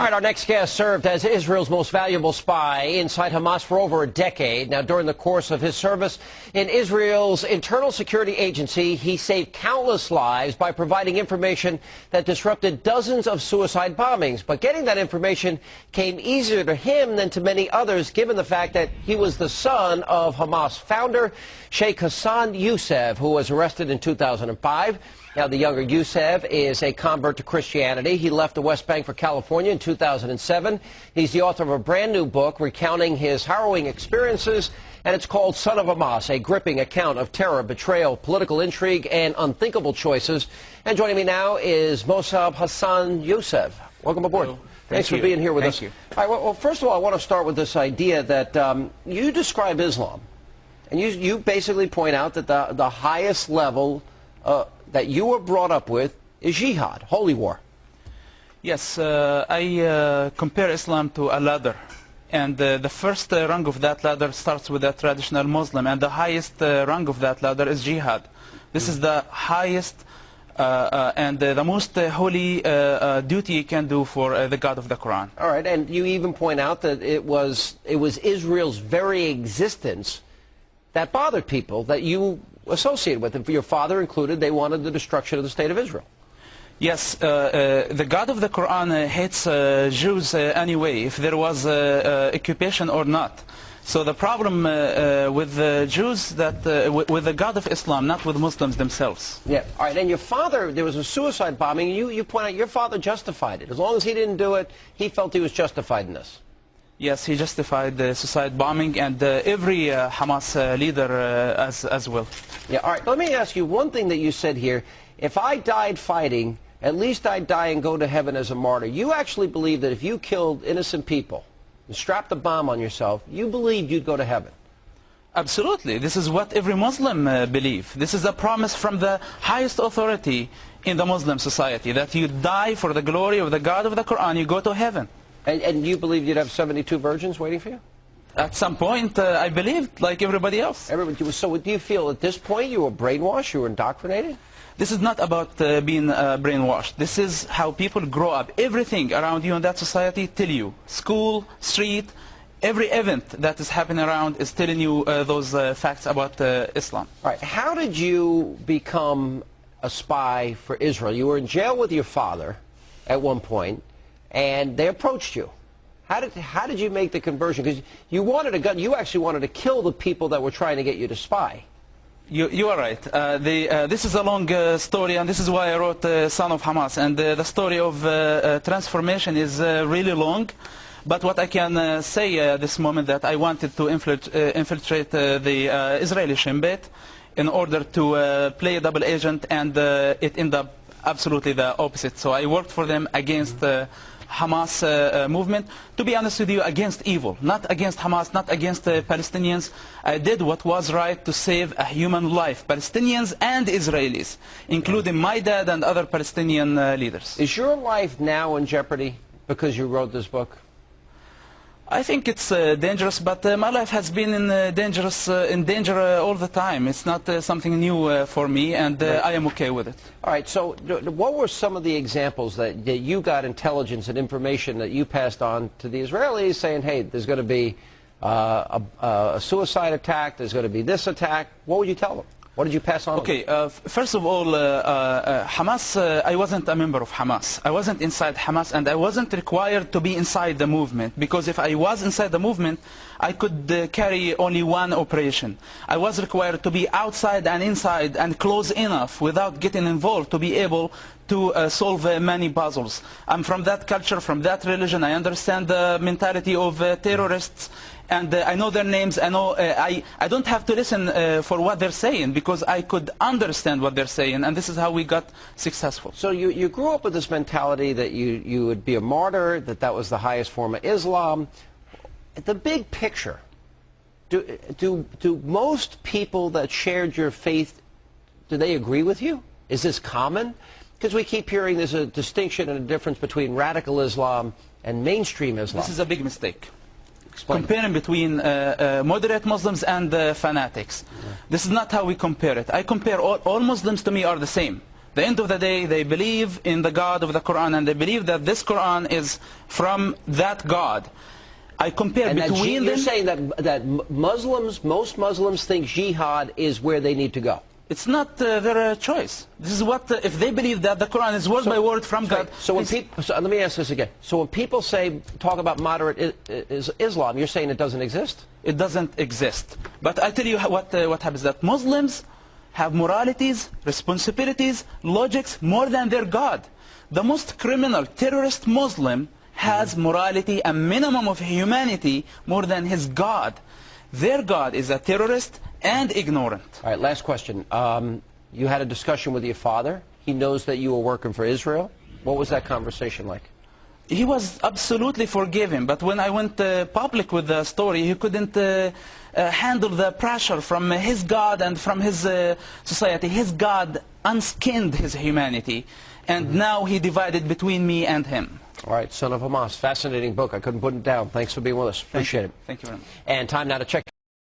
All right, our next guest served as Israel's most valuable spy inside Hamas for over a decade. Now, during the course of his service in Israel's internal security agency, he saved countless lives by providing information that disrupted dozens of suicide bombings. But getting that information came easier to him than to many others, given the fact that he was the son of Hamas founder Sheikh Hassan Yousef, who was arrested in 2005. Now, the younger Yousef is a convert to Christianity. He left the West Bank for California in 2007. He's the author of a brand new book recounting his harrowing experiences, and it's called Son of Hamas, a gripping account of terror, betrayal, political intrigue, and unthinkable choices. And joining me now is Mosab Hassan Yousef. Welcome aboard. Hello. Thanks for being here with us. Thank you. All right, well, first of all, I want to start with this idea that you describe Islam, and you basically point out that the highest level that you were brought up with is jihad, holy war. Yes, I compare Islam to a ladder, and the first rung of that ladder starts with a traditional Muslim, and the highest rung of that ladder is jihad. This is the highest and the most holy duty you can do for the God of the Quran. All right, and you even point out that it was Israel's very existence that bothered people that you associated with, and for your father included. They wanted the destruction of the state of Israel. Yes, the God of the Quran hates Jews anyway, if there was occupation or not. So the problem with the Jews, that with the God of Islam, not with Muslims themselves. Yeah. All right, and your father, there was a suicide bombing, and you point out your father justified it. As long as he didn't do it, he felt he was justified in this. Yes, he justified the suicide bombing, and every Hamas leader as well. Yeah, all right, let me ask you one thing that you said here. If I died fighting, at least I'd die and go to heaven as a martyr. You actually believe that if you killed innocent people and strapped a bomb on yourself, you believed you'd go to heaven? Absolutely. This is what every Muslim believes. This is a promise from the highest authority in the Muslim society, that you die for the glory of the God of the Quran, you go to heaven. And you believed you'd have 72 virgins waiting for you? At some point, I believed, like everybody else. So do you feel at this point you were brainwashed, you were indoctrinated? This is not about being brainwashed. This is how people grow up. Everything around you in that society tell you. School, street, every event that is happening around is telling you those facts about Islam. All right. How did you become a spy for Israel? You were in jail with your father at one point, and they approached you. How did you make the conversion? Because you wanted a gun. You actually wanted to kill the people that were trying to get you to spy. You are right. This is a long story, and this is why I wrote Son of Hamas. And the story of transformation is really long. But what I can say at this moment, that I wanted to infiltrate the Israeli Shin Bet in order to play a double agent, and it ended up absolutely the opposite. So I worked for them against Hamas movement, to be honest with you, against evil, not against Hamas, not against Palestinians. I did what was right to save a human life, Palestinians and Israelis, including my dad and other Palestinian leaders. Is your life now in jeopardy because you wrote this book? I think it's dangerous, but my life has been in danger all the time. It's not something new for me, and I am okay with it. All right, so what were some of the examples that you got intelligence and information that you passed on to the Israelis, saying, hey, there's going to be a suicide attack, there's going to be this attack? What would you tell them? What did you pass on? Okay, first of all, Hamas, I wasn't a member of Hamas. I wasn't inside Hamas, and I wasn't required to be inside the movement, because if I was inside the movement, I could carry only one operation. I was required to be outside and inside and close enough without getting involved to be able to solve many puzzles. I'm from that culture, from that religion. I understand the mentality of terrorists, and I know their names. I know I don't have to listen for what they're saying, because I could understand what they're saying, and this is how we got successful. So you grew up with this mentality that you would be a martyr, that was the highest form of Islam. The big picture, do most people that shared your faith, do they agree with you? Is this common? Because we keep hearing there's a distinction and a difference between radical Islam and mainstream Islam. This is a big mistake. Explain. Comparing between moderate Muslims and fanatics. Yeah. This is not how we compare it. I compare all Muslims to me are the same. the end of the day, they believe in the God of the Quran, and they believe that this Quran is from that God. I compare and between them. You're saying that most Muslims think jihad is where they need to go. It's not their choice. This is what, if they believe that the Quran is word by word from God. So when let me ask this again. So when people talk about moderate Islam, you're saying it doesn't exist? It doesn't exist. But I tell you what happens, that Muslims have moralities, responsibilities, logics more than their God. The most criminal, terrorist Muslim has morality, a minimum of humanity more than his God. Their God is a terrorist and ignorant. All right, last question. You had a discussion with your father. He knows that you were working for Israel. What was that conversation like? He was absolutely forgiving, but when I went public with the story, he couldn't handle the pressure from his God and from his society. His God unskinned his humanity, and now he divided between me and him. All right, Son of Hamas, fascinating book. I couldn't put it down. Thanks for being with us. Appreciate it. Thank you very much. And time now to check